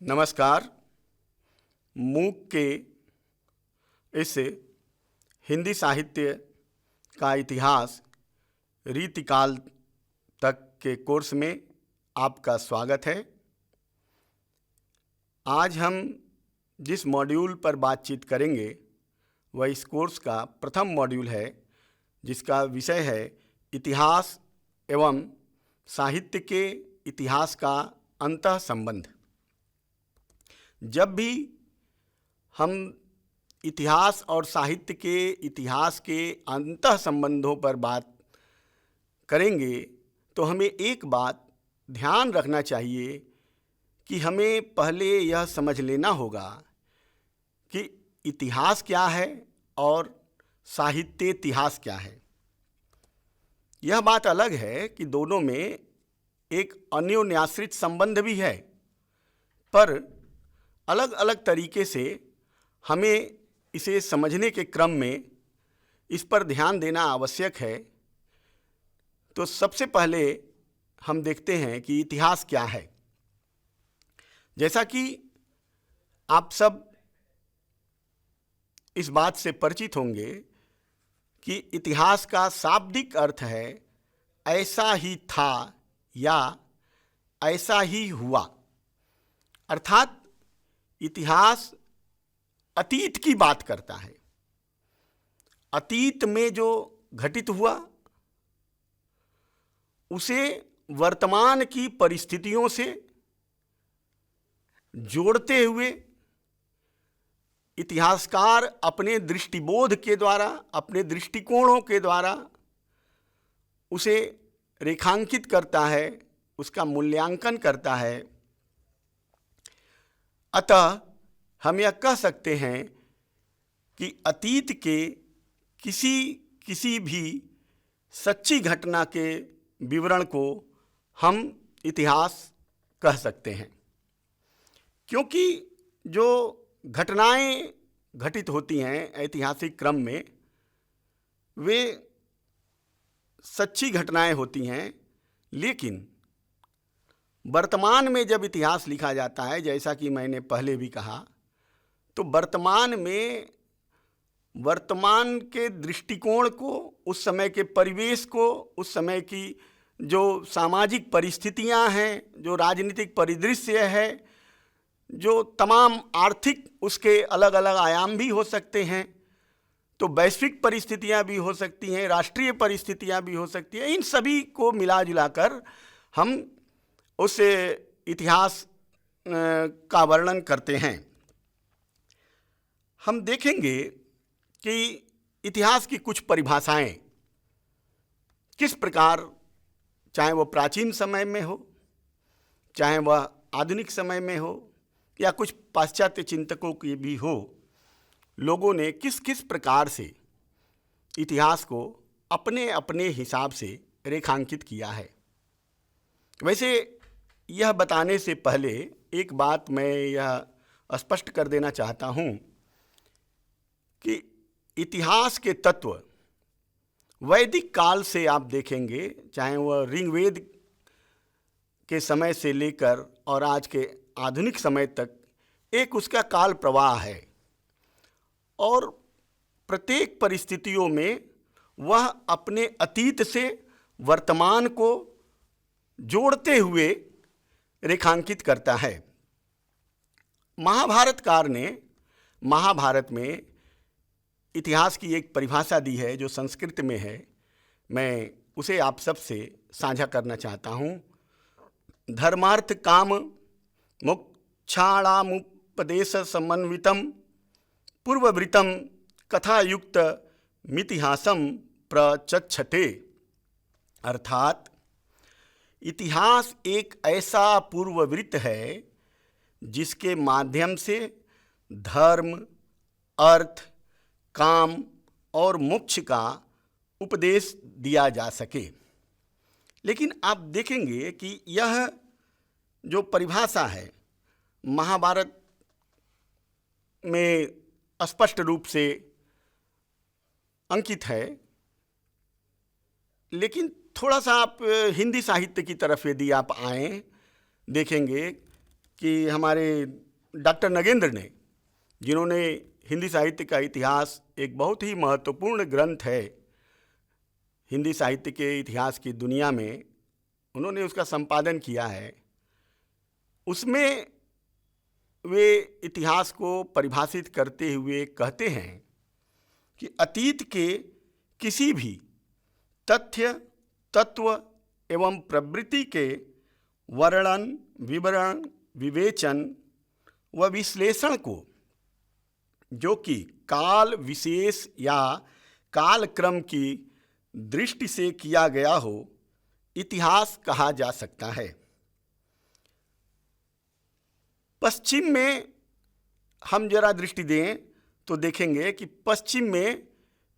नमस्कार। मूक के इस हिंदी साहित्य का इतिहास रीतिकाल तक के कोर्स में आपका स्वागत है। आज हम जिस मॉड्यूल पर बातचीत करेंगे वह इस कोर्स का प्रथम मॉड्यूल है, जिसका विषय है इतिहास एवं साहित्य के इतिहास का अंतः संबंध। जब भी हम इतिहास और साहित्य के इतिहास के अंतः संबंधों पर बात करेंगे तो हमें एक बात ध्यान रखना चाहिए कि हमें पहले यह समझ लेना होगा कि इतिहास क्या है और साहित्य इतिहास क्या है। यह बात अलग है कि दोनों में एक अन्योन्याश्रित संबंध भी है, पर अलग अलग तरीके से हमें इसे समझने के क्रम में इस पर ध्यान देना आवश्यक है। तो सबसे पहले हम देखते हैं कि इतिहास क्या है। जैसा कि आप सब इस बात से परिचित होंगे कि इतिहास का शाब्दिक अर्थ है ऐसा ही था या ऐसा ही हुआ। अर्थात इतिहास अतीत की बात करता है। अतीत में जो घटित हुआ उसे वर्तमान की परिस्थितियों से जोड़ते हुए इतिहासकार अपने दृष्टिबोध के द्वारा, अपने दृष्टिकोणों के द्वारा उसे रेखांकित करता है, उसका मूल्यांकन करता है। अतः हम यह कह सकते हैं कि अतीत के किसी भी सच्ची घटना के विवरण को हम इतिहास कह सकते हैं, क्योंकि जो घटनाएं घटित होती हैं ऐतिहासिक क्रम में वे सच्ची घटनाएं होती हैं। लेकिन वर्तमान में जब इतिहास लिखा जाता है, जैसा कि मैंने पहले भी कहा, तो वर्तमान में वर्तमान के दृष्टिकोण को, उस समय के परिवेश को, उस समय की जो सामाजिक परिस्थितियां हैं, जो राजनीतिक परिदृश्य है, जो तमाम आर्थिक उसके अलग अलग आयाम भी हो सकते हैं, तो वैश्विक परिस्थितियां भी हो सकती हैं, राष्ट्रीय परिस्थितियां भी हो सकती हैं। इन सभी को मिला जुलाकर हम उस इतिहास का वर्णन करते हैं। हम देखेंगे कि इतिहास की कुछ परिभाषाएं किस प्रकार, चाहे वह प्राचीन समय में हो, चाहे वह आधुनिक समय में हो, या कुछ पाश्चात्य चिंतकों की भी हो, लोगों ने किस किस प्रकार से इतिहास को अपने अपने हिसाब से रेखांकित किया है। वैसे यह बताने से पहले एक बात मैं यह स्पष्ट कर देना चाहता हूँ कि इतिहास के तत्व वैदिक काल से आप देखेंगे, चाहे वह ऋग्वेद के समय से लेकर और आज के आधुनिक समय तक, एक उसका काल प्रवाह है और प्रत्येक परिस्थितियों में वह अपने अतीत से वर्तमान को जोड़ते हुए रेखांकित करता है। महाभारतकार ने महाभारत में इतिहास की एक परिभाषा दी है जो संस्कृत में है। मैं उसे आप सबसे साझा करना चाहता हूँ। धर्मार्थ काम मोक्षाणामुपदेश समन्वितम पूर्ववृतम कथायुक्त मितिहासम प्रचक्षते। अर्थात इतिहास एक ऐसा पूर्ववृत्त है जिसके माध्यम से धर्म, अर्थ, काम और मोक्ष का उपदेश दिया जा सके। लेकिन आप देखेंगे कि यह जो परिभाषा है महाभारत में स्पष्ट रूप से अंकित है, लेकिन थोड़ा सा आप हिंदी साहित्य की तरफ यदि आप आएँ, देखेंगे कि हमारे डॉक्टर नगेंद्र ने, जिन्होंने हिंदी साहित्य का इतिहास, एक बहुत ही महत्वपूर्ण ग्रंथ है हिंदी साहित्य के इतिहास की दुनिया में, उन्होंने उसका संपादन किया है। उसमें वे इतिहास को परिभाषित करते हुए कहते हैं कि अतीत के किसी भी तथ्य, तत्व एवं प्रवृत्ति के वर्णन, विवरण, विवेचन व विश्लेषण को, जो कि काल विशेष या कालक्रम की दृष्टि से किया गया हो, इतिहास कहा जा सकता है। पश्चिम में हम जरा दृष्टि दें तो देखेंगे कि पश्चिम में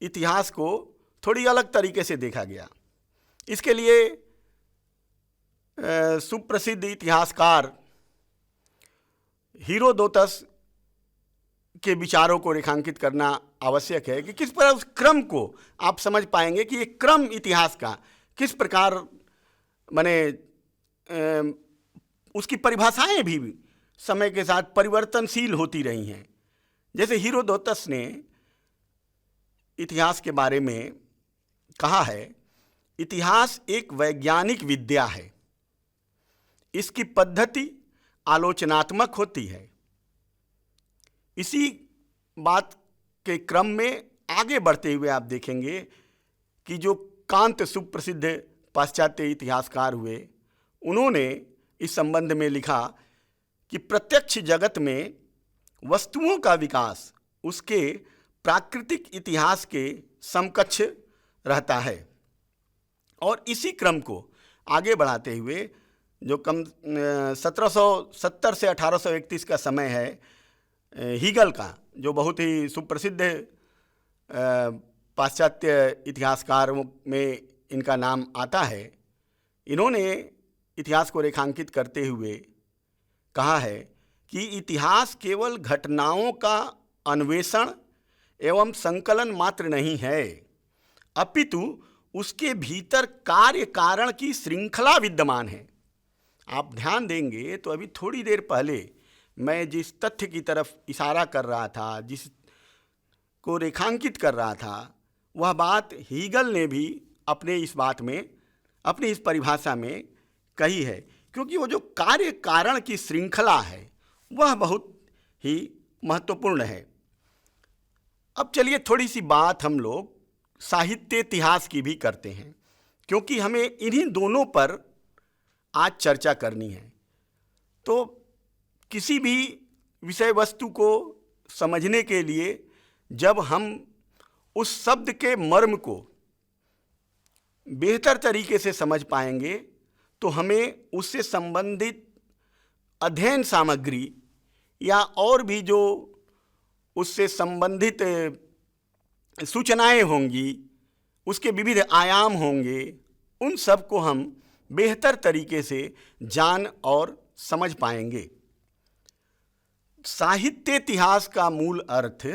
इतिहास को थोड़ी अलग तरीके से देखा गया। इसके लिए सुप्रसिद्ध इतिहासकार हीरोडोटस के विचारों को रेखांकित करना आवश्यक है कि किस प्रकार उस क्रम को आप समझ पाएंगे कि ये क्रम इतिहास का किस प्रकार माने उसकी परिभाषाएं भी समय के साथ परिवर्तनशील होती रही हैं। जैसे हीरोडोटस ने इतिहास के बारे में कहा है, इतिहास एक वैज्ञानिक विद्या है, इसकी पद्धति आलोचनात्मक होती है। इसी बात के क्रम में आगे बढ़ते हुए आप देखेंगे कि जो कांत सुप्रसिद्ध पाश्चात्य इतिहासकार हुए, उन्होंने इस संबंध में लिखा कि प्रत्यक्ष जगत में वस्तुओं का विकास उसके प्राकृतिक इतिहास के समकक्ष रहता है। और इसी क्रम को आगे बढ़ाते हुए जो 1770 से 1831 का समय है हीगल का, जो बहुत ही सुप्रसिद्ध पाश्चात्य इतिहासकारों में इनका नाम आता है, इन्होंने इतिहास को रेखांकित करते हुए कहा है कि इतिहास केवल घटनाओं का अन्वेषण एवं संकलन मात्र नहीं है, अपितु उसके भीतर कार्य कारण की श्रृंखला विद्यमान है। आप ध्यान देंगे तो अभी थोड़ी देर पहले मैं जिस तथ्य की तरफ इशारा कर रहा था, जिस को रेखांकित कर रहा था, वह बात हीगल ने भी अपने इस बात में, अपनी इस परिभाषा में कही है, क्योंकि वो जो कार्य कारण की श्रृंखला है वह बहुत ही महत्वपूर्ण है। अब चलिए थोड़ी सी बात हम लोग साहित्य इतिहास की भी करते हैं, क्योंकि हमें इन्हीं दोनों पर आज चर्चा करनी है। तो किसी भी विषय वस्तु को समझने के लिए जब हम उस शब्द के मर्म को बेहतर तरीके से समझ पाएंगे तो हमें उससे संबंधित अध्ययन सामग्री या और भी जो उससे संबंधित सूचनाएं होंगी, उसके विविध आयाम होंगे, उन सब को हम बेहतर तरीके से जान और समझ पाएंगे। साहित्य इतिहास का मूल अर्थ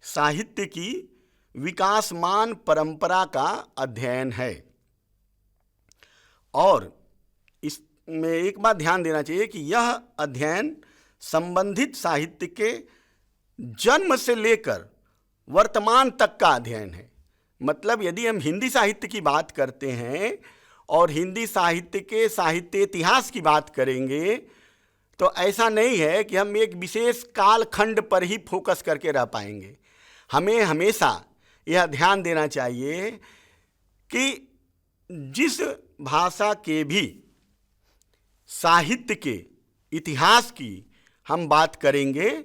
साहित्य की विकासमान परंपरा का अध्ययन है। और इसमें एक बात ध्यान देना चाहिए कि यह अध्ययन संबंधित साहित्य के जन्म से लेकर वर्तमान तक का अध्ययन है। मतलब यदि हम हिंदी साहित्य की बात करते हैं और हिंदी साहित्य के साहित्य इतिहास की बात करेंगे तो ऐसा नहीं है कि हम एक विशेष कालखंड पर ही फोकस करके रह पाएंगे। हमें हमेशा यह ध्यान देना चाहिए कि जिस भाषा के भी साहित्य के इतिहास की हम बात करेंगे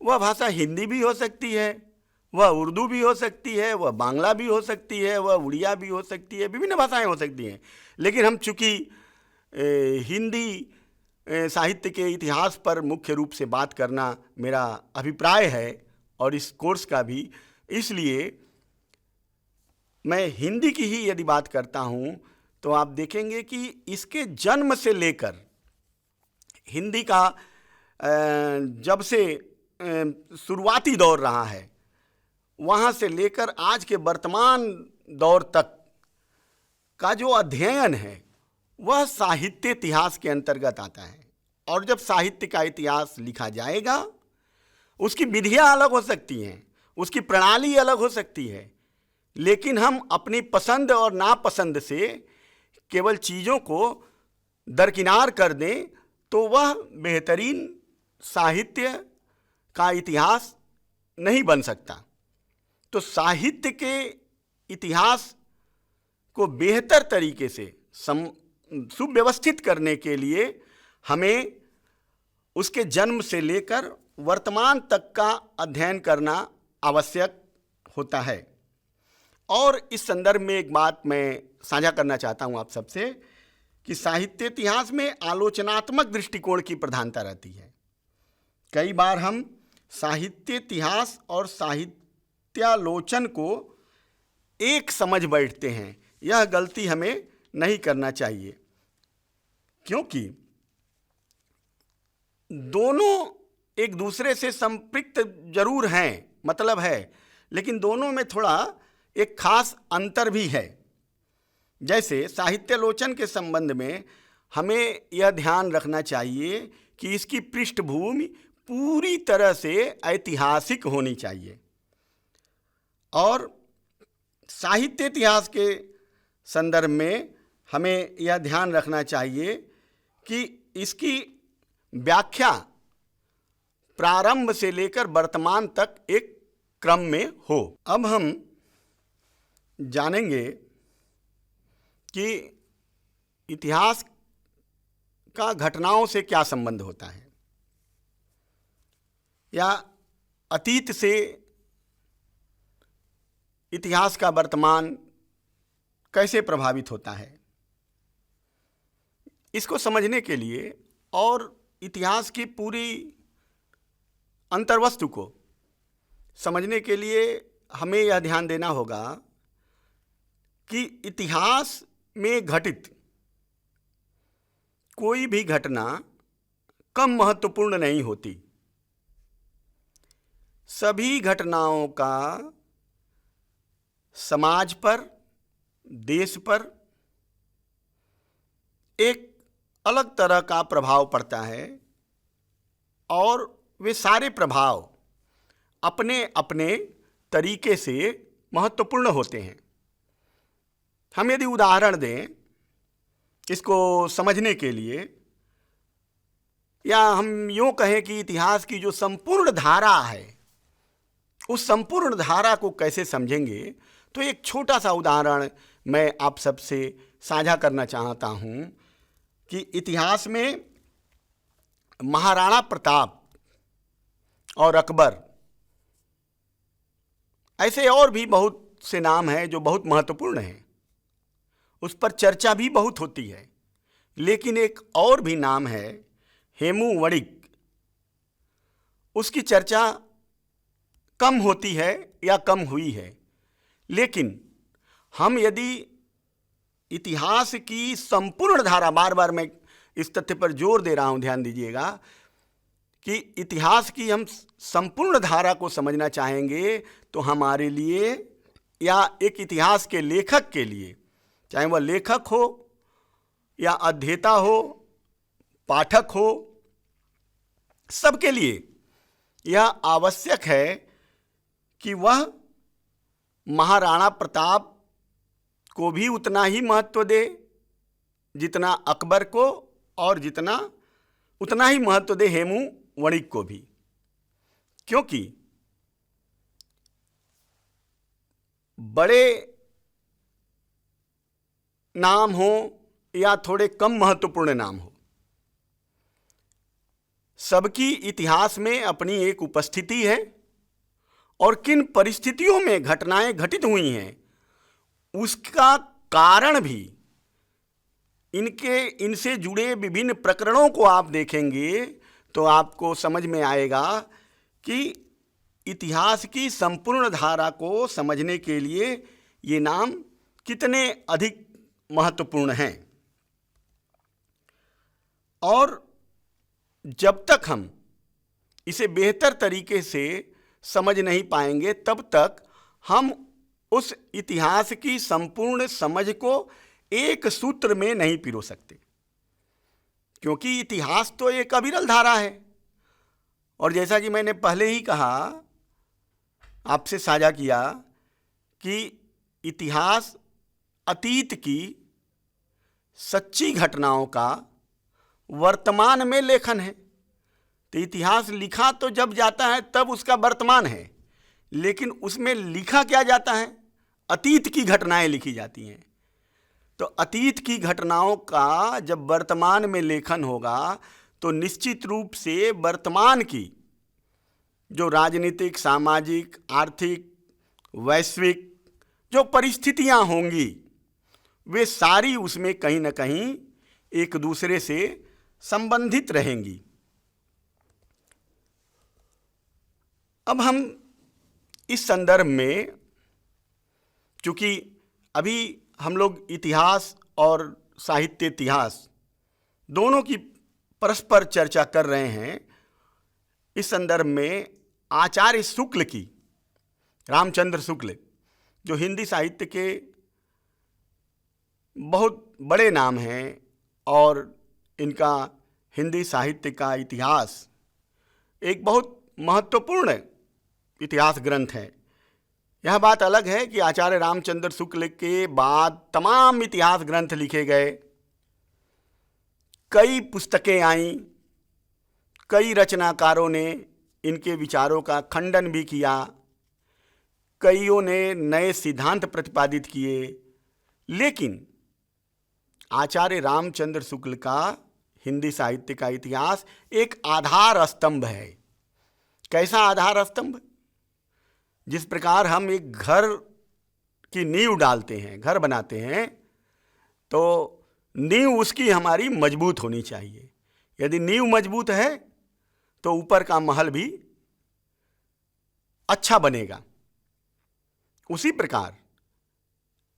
वह भाषा हिंदी भी हो सकती है, वह उर्दू भी हो सकती है, वह बांग्ला भी हो सकती है, वह उड़िया भी हो सकती है, विभिन्न भाषाएं हो सकती हैं। लेकिन हम चूँकि हिंदी साहित्य के इतिहास पर मुख्य रूप से बात करना मेरा अभिप्राय है और इस कोर्स का भी, इसलिए मैं हिंदी की ही यदि बात करता हूँ तो आप देखेंगे कि इसके जन्म से लेकर हिंदी का जब से शुरुआती दौर रहा है वहाँ से लेकर आज के वर्तमान दौर तक का जो अध्ययन है वह साहित्य इतिहास के अंतर्गत आता है। और जब साहित्य का इतिहास लिखा जाएगा, उसकी विधियां अलग हो सकती हैं, उसकी प्रणाली अलग हो सकती है, लेकिन हम अपनी पसंद और नापसंद से केवल चीज़ों को दरकिनार कर दें तो वह बेहतरीन साहित्य का इतिहास नहीं बन सकता। तो साहित्य के इतिहास को बेहतर तरीके से सुव्यवस्थित करने के लिए हमें उसके जन्म से लेकर वर्तमान तक का अध्ययन करना आवश्यक होता है। और इस संदर्भ में एक बात मैं साझा करना चाहता हूँ आप सबसे कि साहित्य इतिहास में आलोचनात्मक दृष्टिकोण की प्रधानता रहती है। कई बार हम साहित्य इतिहास और साहित्यालोचन को एक समझ बैठते हैं। यह गलती हमें नहीं करना चाहिए, क्योंकि दोनों एक दूसरे से संपृक्त जरूर हैं, मतलब है, लेकिन दोनों में थोड़ा एक खास अंतर भी है। जैसे साहित्यालोचन के संबंध में हमें यह ध्यान रखना चाहिए कि इसकी पृष्ठभूमि पूरी तरह से ऐतिहासिक होनी चाहिए, और साहित्य इतिहास के संदर्भ में हमें यह ध्यान रखना चाहिए कि इसकी व्याख्या प्रारंभ से लेकर वर्तमान तक एक क्रम में हो। अब हम जानेंगे कि इतिहास का घटनाओं से क्या संबंध होता है, या अतीत से इतिहास का वर्तमान कैसे प्रभावित होता है। इसको समझने के लिए और इतिहास की पूरी अंतर्वस्तु को समझने के लिए हमें यह ध्यान देना होगा कि इतिहास में घटित कोई भी घटना कम महत्वपूर्ण नहीं होती। सभी घटनाओं का समाज पर, देश पर एक अलग तरह का प्रभाव पड़ता है, और वे सारे प्रभाव अपने अपने तरीके से महत्वपूर्ण होते हैं। हम यदि उदाहरण दें इसको समझने के लिए, या हम यूँ कहें कि इतिहास की जो संपूर्ण धारा है, उस संपूर्ण धारा को कैसे समझेंगे, तो एक छोटा सा उदाहरण मैं आप सबसे साझा करना चाहता हूँ कि इतिहास में महाराणा प्रताप और अकबर, ऐसे और भी बहुत से नाम हैं जो बहुत महत्वपूर्ण हैं, उस पर चर्चा भी बहुत होती है। लेकिन एक और भी नाम है हेमुवणिक, उसकी चर्चा कम होती है या कम हुई है। लेकिन हम यदि इतिहास की संपूर्ण धारा, बार बार मैं इस तथ्य पर जोर दे रहा हूं, ध्यान दीजिएगा कि इतिहास की हम संपूर्ण धारा को समझना चाहेंगे तो हमारे लिए या एक इतिहास के लेखक के लिए, चाहे वह लेखक हो या अध्येता हो, पाठक हो, सबके लिए यह आवश्यक है कि वह महाराणा प्रताप को भी उतना ही महत्व दे जितना अकबर को, और उतना ही महत्व दे हेमुवणिक को भी। क्योंकि बड़े नाम हो या थोड़े कम महत्वपूर्ण नाम हो, सबकी इतिहास में अपनी एक उपस्थिति है, और किन परिस्थितियों में घटनाएं घटित हुई हैं उसका कारण भी, इनसे जुड़े विभिन्न प्रकरणों को आप देखेंगे तो आपको समझ में आएगा कि इतिहास की संपूर्ण धारा को समझने के लिए ये नाम कितने अधिक महत्वपूर्ण हैं। और जब तक हम इसे बेहतर तरीके से समझ नहीं पाएंगे, तब तक हम उस इतिहास की संपूर्ण समझ को एक सूत्र में नहीं पिरो सकते। क्योंकि इतिहास तो एक अविरल धारा है। और जैसा कि मैंने पहले ही कहा, आपसे साझा किया कि इतिहास अतीत की सच्ची घटनाओं का वर्तमान में लेखन है। तो इतिहास लिखा तो जब जाता है तब उसका वर्तमान है, लेकिन उसमें लिखा क्या जाता है? अतीत की घटनाएं लिखी जाती हैं। तो अतीत की घटनाओं का जब वर्तमान में लेखन होगा तो निश्चित रूप से वर्तमान की जो राजनीतिक, सामाजिक, आर्थिक, वैश्विक जो परिस्थितियां होंगी वे सारी उसमें कहीं ना कहीं एक दूसरे से संबंधित रहेंगी। अब हम इस संदर्भ में, चूँकि अभी हम लोग इतिहास और साहित्य इतिहास दोनों की परस्पर चर्चा कर रहे हैं, इस संदर्भ में आचार्य शुक्ल की, रामचंद्र शुक्ल, जो हिंदी साहित्य के बहुत बड़े नाम हैं और इनका हिंदी साहित्य का इतिहास एक बहुत महत्वपूर्ण इतिहास ग्रंथ है। यह बात अलग है कि आचार्य रामचंद्र शुक्ल के बाद तमाम इतिहास ग्रंथ लिखे गए, कई पुस्तकें आईं, कई रचनाकारों ने इनके विचारों का खंडन भी किया, कईयों ने नए सिद्धांत प्रतिपादित किए, लेकिन आचार्य रामचंद्र शुक्ल का हिंदी साहित्य का इतिहास एक आधार स्तंभ है। कैसा आधार स्तंभ? जिस प्रकार हम एक घर की नींव डालते हैं, घर बनाते हैं, तो नींव उसकी हमारी मजबूत होनी चाहिए। यदि नींव मजबूत है तो ऊपर का महल भी अच्छा बनेगा। उसी प्रकार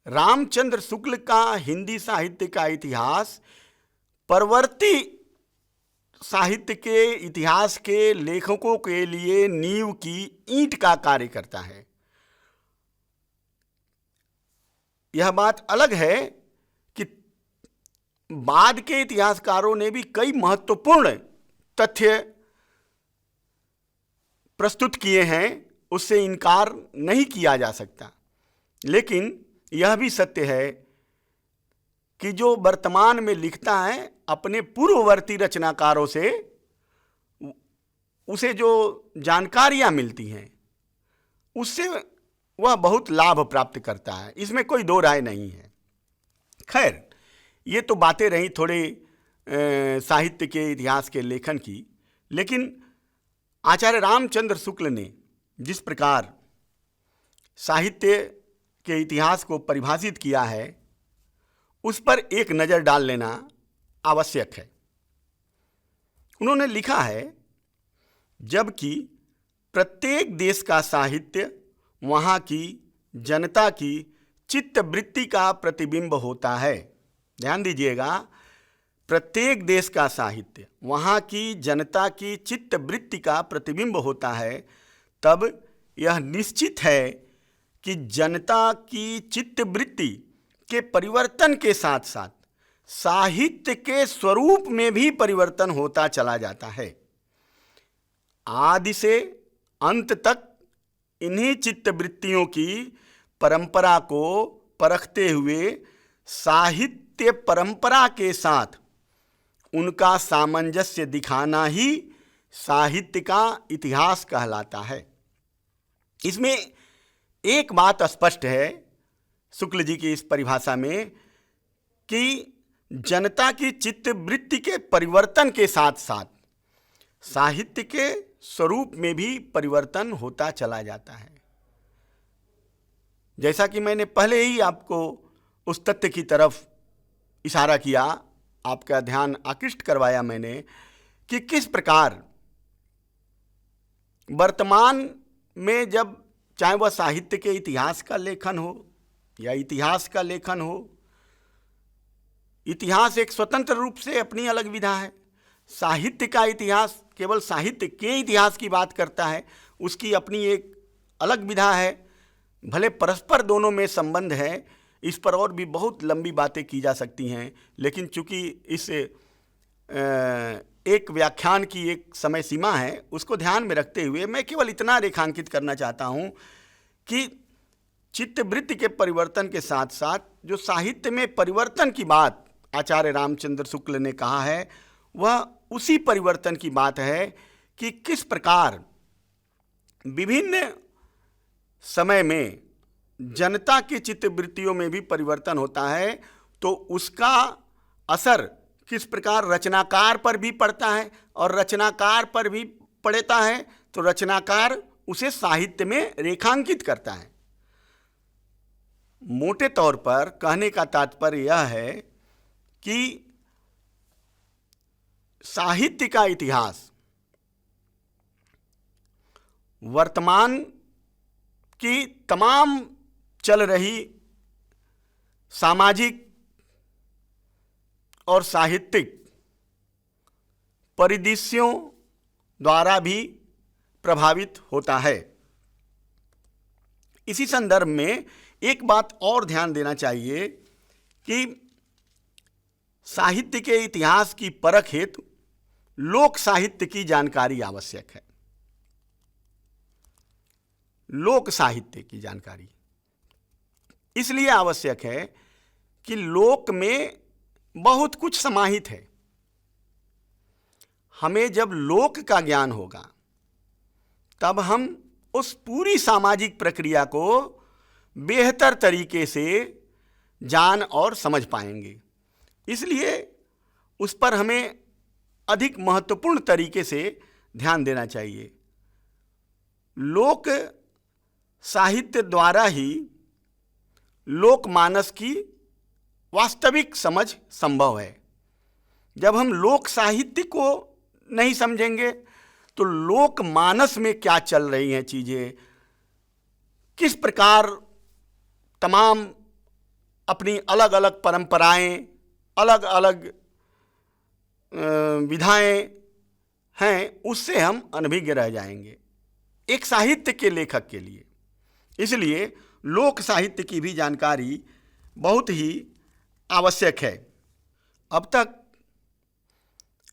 रामचंद्र शुक्ल का हिंदी साहित्य का इतिहास परवर्ती साहित्य के इतिहास के लेखकों के लिए नींव की ईंट का कार्य करता है। यह बात अलग है कि बाद के इतिहासकारों ने भी कई महत्वपूर्ण तथ्य प्रस्तुत किए हैं, उससे इनकार नहीं किया जा सकता, लेकिन यह भी सत्य है कि जो वर्तमान में लिखता है अपने पूर्ववर्ती रचनाकारों से उसे जो जानकारियां मिलती हैं उससे वह बहुत लाभ प्राप्त करता है, इसमें कोई दो राय नहीं है। खैर, ये तो बातें रहीं थोड़े साहित्य के इतिहास के लेखन की, लेकिन आचार्य रामचंद्र शुक्ल ने जिस प्रकार साहित्य के इतिहास को परिभाषित किया है उस पर एक नज़र डाल लेना आवश्यक है। उन्होंने लिखा है, जबकि प्रत्येक देश का साहित्य वहाँ की जनता की चित्तवृत्ति का प्रतिबिंब होता है। ध्यान दीजिएगा, प्रत्येक देश का साहित्य वहाँ की जनता की चित्तवृत्ति का प्रतिबिंब होता है, तब यह निश्चित है कि जनता की चित्तवृत्ति के परिवर्तन के साथ साथ साहित्य के स्वरूप में भी परिवर्तन होता चला जाता है। आदि से अंत तक इन्हीं चित्तवृत्तियों की परंपरा को परखते हुए साहित्य परंपरा के साथ उनका सामंजस्य दिखाना ही साहित्य का इतिहास कहलाता है। इसमें एक बात स्पष्ट है शुक्ल जी की इस परिभाषा में कि जनता की चित्तवृत्ति के परिवर्तन के साथ साथ साहित्य के स्वरूप में भी परिवर्तन होता चला जाता है। जैसा कि मैंने पहले ही आपको उस तथ्य की तरफ इशारा किया, आपका ध्यान आकृष्ट करवाया मैंने कि किस प्रकार वर्तमान में जब चाहे वह साहित्य के इतिहास का लेखन हो या इतिहास का लेखन हो, इतिहास एक स्वतंत्र रूप से अपनी अलग विधा है। साहित्य का इतिहास केवल साहित्य के इतिहास की बात करता है, उसकी अपनी एक अलग विधा है। भले परस्पर दोनों में संबंध है, इस पर और भी बहुत लंबी बातें की जा सकती हैं, लेकिन चूंकि इस एक व्याख्यान की एक समय सीमा है, उसको ध्यान में रखते हुए मैं केवल इतना रेखांकित करना चाहता हूँ कि चित्तवृत्ति के परिवर्तन के साथ साथ जो साहित्य में परिवर्तन की बात आचार्य रामचंद्र शुक्ल ने कहा है, वह उसी परिवर्तन की बात है कि किस प्रकार विभिन्न समय में जनता की चित्तवृत्तियों में भी परिवर्तन होता है, तो उसका असर किस प्रकार रचनाकार पर भी पड़ता है, और रचनाकार पर भी पड़ता है तो रचनाकार उसे साहित्य में रेखांकित करता है। मोटे तौर पर कहने का तात्पर्य यह है कि साहित्य का इतिहास वर्तमान की तमाम चल रही सामाजिक और साहित्यिक परिदृश्यों द्वारा भी प्रभावित होता है। इसी संदर्भ में एक बात और ध्यान देना चाहिए कि साहित्य के इतिहास की परख हेतु लोक साहित्य की जानकारी आवश्यक है। लोक साहित्य की जानकारी इसलिए आवश्यक है कि लोक में बहुत कुछ समाहित है। हमें जब लोक का ज्ञान होगा तब हम उस पूरी सामाजिक प्रक्रिया को बेहतर तरीके से जान और समझ पाएंगे। इसलिए उस पर हमें अधिक महत्वपूर्ण तरीके से ध्यान देना चाहिए। लोक साहित्य द्वारा ही लोकमानस की वास्तविक समझ संभव है। जब हम लोक साहित्य को नहीं समझेंगे तो लोकमानस में क्या चल रही हैं चीज़ें, किस प्रकार तमाम अपनी अलग अलग परंपराएं, अलग अलग विधाएं हैं, उससे हम अनभिज्ञ रह जाएंगे एक साहित्य के लेखक के लिए। इसलिए लोक साहित्य की भी जानकारी बहुत ही आवश्यक है। अब तक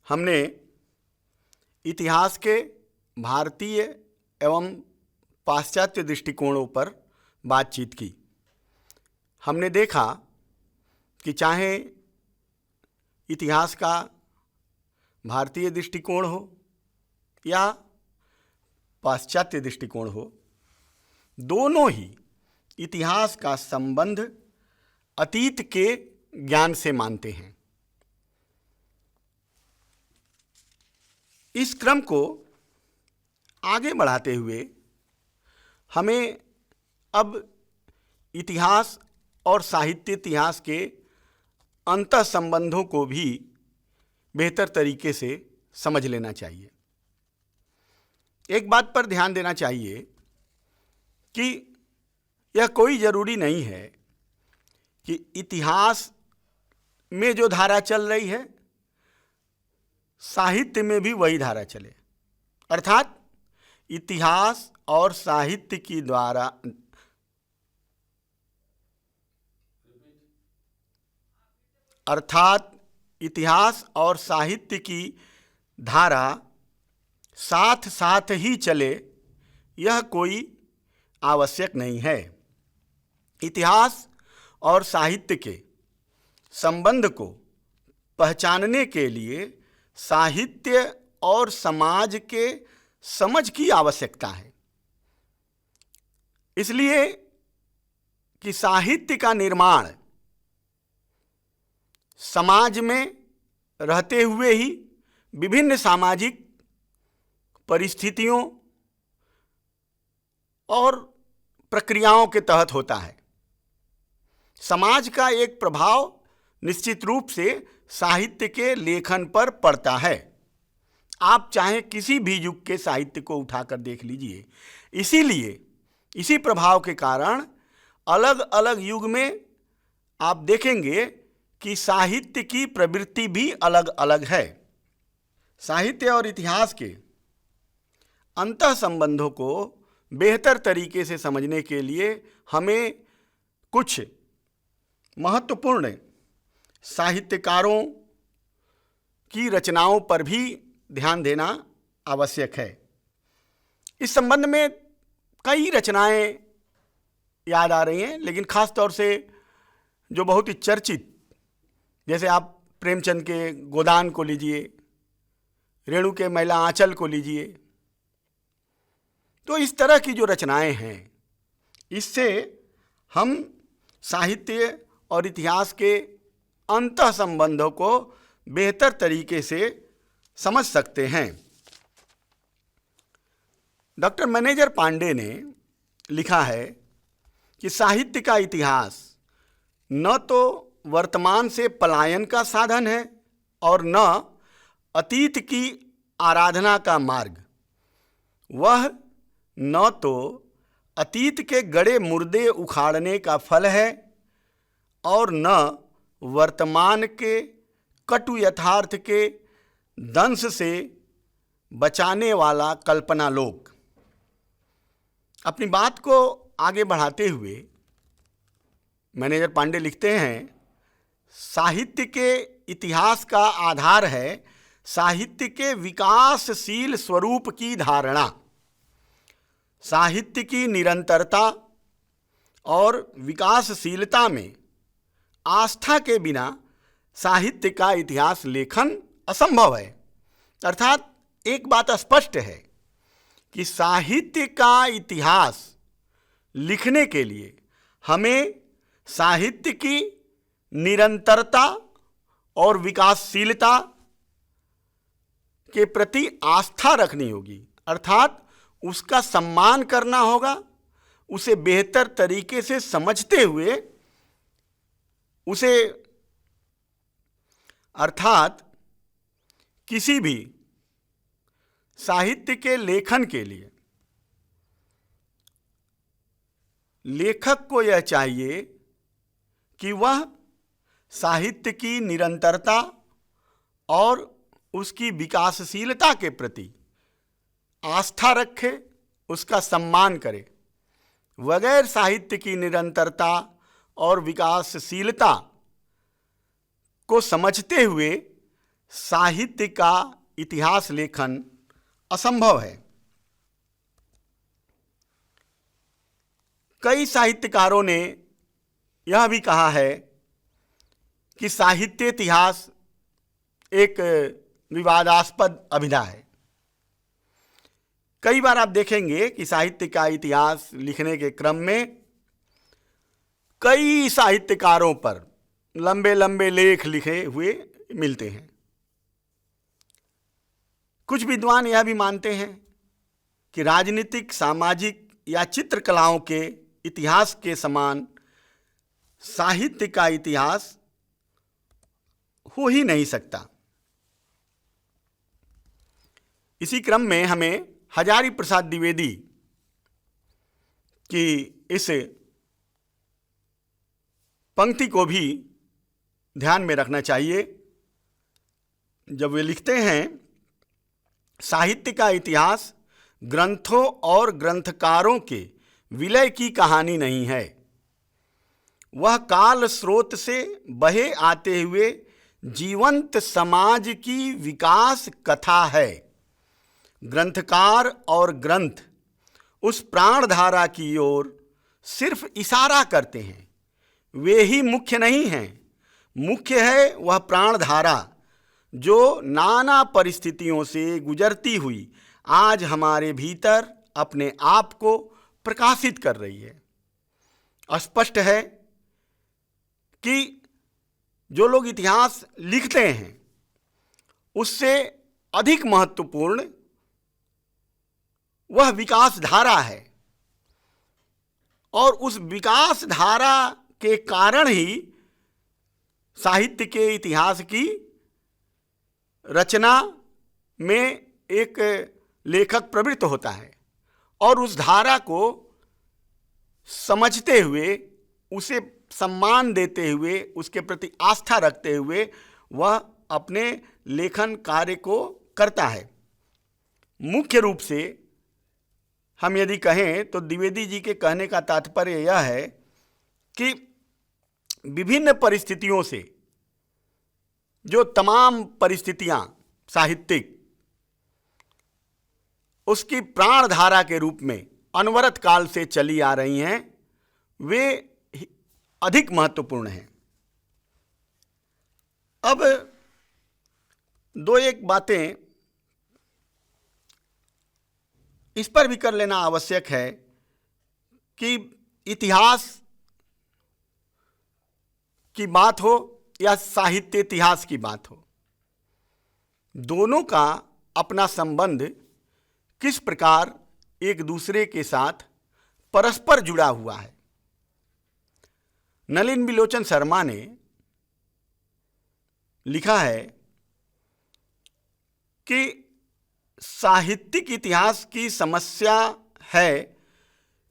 हमने इतिहास के भारतीय एवं पाश्चात्य दृष्टिकोणों पर बातचीत की। हमने देखा कि चाहे इतिहास का भारतीय दृष्टिकोण हो या पाश्चात्य दृष्टिकोण हो, दोनों ही इतिहास का संबंध अतीत के ज्ञान से मानते हैं। इस क्रम को आगे बढ़ाते हुए हमें अब इतिहास और साहित्य इतिहास के अंतः संबंधों को भी बेहतर तरीके से समझ लेना चाहिए। एक बात पर ध्यान देना चाहिए कि यह कोई ज़रूरी नहीं है कि इतिहास में जो धारा चल रही है साहित्य में भी वही धारा चले। अर्थात इतिहास और साहित्य की द्वारा इतिहास और साहित्य की धारा साथ साथ ही चले, यह कोई आवश्यक नहीं है। इतिहास और साहित्य के संबंध को पहचानने के लिए साहित्य और समाज के समझ की आवश्यकता है। इसलिए कि साहित्य का निर्माण समाज में रहते हुए ही विभिन्न सामाजिक परिस्थितियों और प्रक्रियाओं के तहत होता है। समाज का एक प्रभाव निश्चित रूप से साहित्य के लेखन पर पड़ता है। आप चाहे किसी भी युग के साहित्य को उठाकर देख लीजिए। इसीलिए इसी प्रभाव के कारण अलग अलग युग में आप देखेंगे कि साहित्य की प्रवृत्ति भी अलग अलग है। साहित्य और इतिहास के अंतः संबंधों को बेहतर तरीके से समझने के लिए हमें कुछ महत्वपूर्ण साहित्यकारों की रचनाओं पर भी ध्यान देना आवश्यक है। इस संबंध में कई रचनाएं याद आ रही हैं, लेकिन खास तौर से जो बहुत ही चर्चित, जैसे आप प्रेमचंद के गोदान को लीजिए, रेणु के मैला आंचल को लीजिए, तो इस तरह की जो रचनाएं हैं, इससे हम साहित्य और इतिहास के अंतः संबंधों को बेहतर तरीके से समझ सकते हैं। डॉक्टर मैनेजर पांडे ने लिखा है कि साहित्य का इतिहास न तो वर्तमान से पलायन का साधन है और न अतीत की आराधना का मार्ग। वह न तो अतीत के गड़े मुर्दे उखाड़ने का फल है और न वर्तमान के कटु यथार्थ के दंश से बचाने वाला कल्पना लोक। अपनी बात को आगे बढ़ाते हुए मैनेजर पांडे लिखते हैं, साहित्य के इतिहास का आधार है साहित्य के विकासशील स्वरूप की धारणा। साहित्य की निरंतरता और विकासशीलता में आस्था के बिना साहित्य का इतिहास लेखन असंभव है। अर्थात एक बात स्पष्ट है कि साहित्य का इतिहास लिखने के लिए हमें साहित्य की निरंतरता और विकासशीलता के प्रति आस्था रखनी होगी, अर्थात उसका सम्मान करना होगा, उसे बेहतर तरीके से समझते हुए उसे, अर्थात किसी भी साहित्य के लेखन के लिए लेखक को यह चाहिए कि वह साहित्य की निरंतरता और उसकी विकासशीलता के प्रति आस्था रखे, उसका सम्मान करे। बगैर साहित्य की निरंतरता और विकासशीलता को समझते हुए साहित्य का इतिहास लेखन असंभव है। कई साहित्यकारों ने यह भी कहा है कि साहित्य इतिहास एक विवादास्पद अभिधा है। कई बार आप देखेंगे कि साहित्य का इतिहास लिखने के क्रम में कई साहित्यकारों पर लंबे लंबे लेख लिखे हुए मिलते हैं। कुछ विद्वान यह भी मानते हैं कि राजनीतिक, सामाजिक या चित्रकलाओं के इतिहास के समान साहित्य का इतिहास हो ही नहीं सकता। इसी क्रम में हमें हजारी प्रसाद द्विवेदी की इस पंक्ति को भी ध्यान में रखना चाहिए, जब वे लिखते हैं, साहित्य का इतिहास ग्रंथों और ग्रंथकारों के विलय की कहानी नहीं है, वह काल स्रोत से बहे आते हुए जीवंत समाज की विकास कथा है। ग्रंथकार और ग्रंथ उस प्राणधारा की ओर सिर्फ इशारा करते हैं, वे ही मुख्य नहीं हैं। मुख्य है वह प्राणधारा जो नाना परिस्थितियों से गुजरती हुई आज हमारे भीतर अपने आप को प्रकाशित कर रही है। स्पष्ट है कि जो लोग इतिहास लिखते हैं उससे अधिक महत्वपूर्ण वह विकास धारा है, और उस विकास धारा के कारण ही साहित्य के इतिहास की रचना में एक लेखक प्रवृत्त होता है, और उस धारा को समझते हुए, उसे सम्मान देते हुए, उसके प्रति आस्था रखते हुए वह अपने लेखन कार्य को करता है। मुख्य रूप से हम यदि कहें तो द्विवेदी जी के कहने का तात्पर्य यह है कि विभिन्न परिस्थितियों से जो तमाम परिस्थितियां साहित्यिक उसकी प्राणधारा के रूप में अनवरत काल से चली आ रही हैं, वे अधिक महत्वपूर्ण हैं। अब दो एक बातें इस पर भी कर लेना आवश्यक है कि इतिहास की बात हो या साहित्य इतिहास की बात हो, दोनों का अपना संबंध किस प्रकार एक दूसरे के साथ परस्पर जुड़ा हुआ है। नलिन बिलोचन शर्मा ने लिखा है कि साहित्यिक इतिहास की समस्या है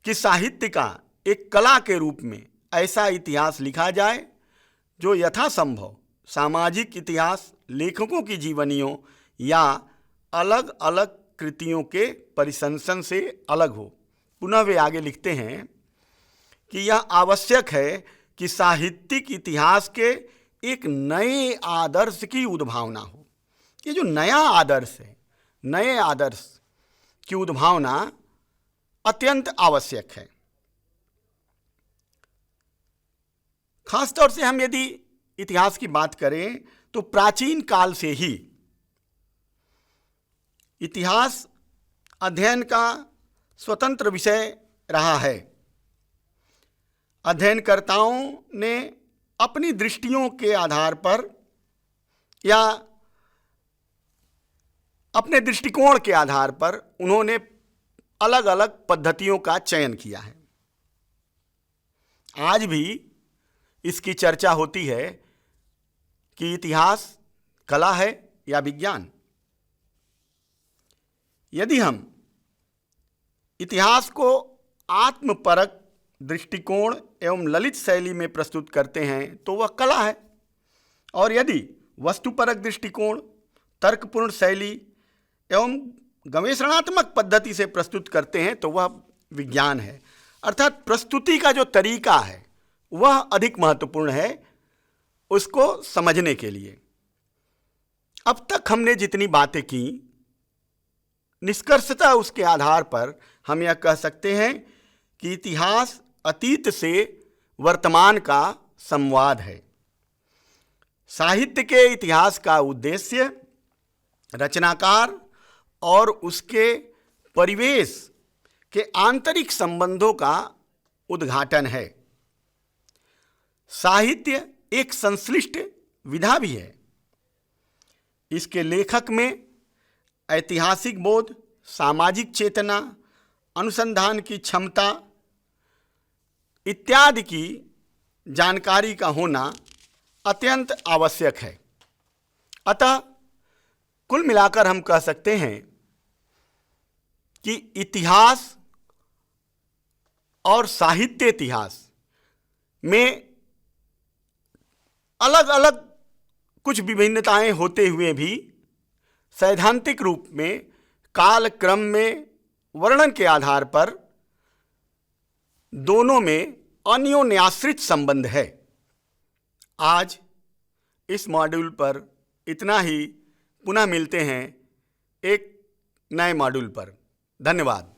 कि साहित्य का एक कला के रूप में ऐसा इतिहास लिखा जाए जो यथासंभव सामाजिक इतिहास, लेखकों की जीवनियों या अलग अलग कृतियों के परिसंसन से अलग हो। पुनः वे आगे लिखते हैं कि यह आवश्यक है कि साहित्यिक इतिहास के एक नए आदर्श की उद्भावना हो। ये जो नया आदर्श है, नए आदर्श की उद्भावना अत्यंत आवश्यक है। खासतौर से हम यदि इतिहास की बात करें तो प्राचीन काल से ही इतिहास अध्ययन का स्वतंत्र विषय रहा है। अध्ययनकर्ताओं ने अपनी दृष्टियों के आधार पर या अपने दृष्टिकोण के आधार पर उन्होंने अलग अलग पद्धतियों का चयन किया है। आज भी इसकी चर्चा होती है कि इतिहास कला है या विज्ञान। यदि हम इतिहास को आत्मपरक दृष्टिकोण एवं ललित शैली में प्रस्तुत करते हैं तो वह कला है, और यदि वस्तुपरक दृष्टिकोण, तर्कपूर्ण शैली एवं गवेषणात्मक पद्धति से प्रस्तुत करते हैं तो वह विज्ञान है। अर्थात प्रस्तुति का जो तरीका है वह अधिक महत्वपूर्ण है उसको समझने के लिए। अब तक हमने जितनी बातें की, निष्कर्षतः उसके आधार पर हम यह कह सकते हैं कि इतिहास अतीत से वर्तमान का संवाद है। साहित्य के इतिहास का उद्देश्य रचनाकार और उसके परिवेश के आंतरिक संबंधों का उद्घाटन है। साहित्य एक संश्लिष्ट विधा भी है। इसके लेखक में ऐतिहासिक बोध, सामाजिक चेतना, अनुसंधान की क्षमता इत्यादि की जानकारी का होना अत्यंत आवश्यक है। अतः कुल मिलाकर हम कह सकते हैं कि इतिहास और साहित्य इतिहास में अलग अलग कुछ विभिन्नताएं होते हुए भी सैद्धांतिक रूप में काल क्रम में वर्णन के आधार पर दोनों में अन्योन्याश्रित संबंध है। आज इस मॉड्यूल पर इतना ही। पुनः मिलते हैं एक नए मॉड्यूल पर। धन्यवाद।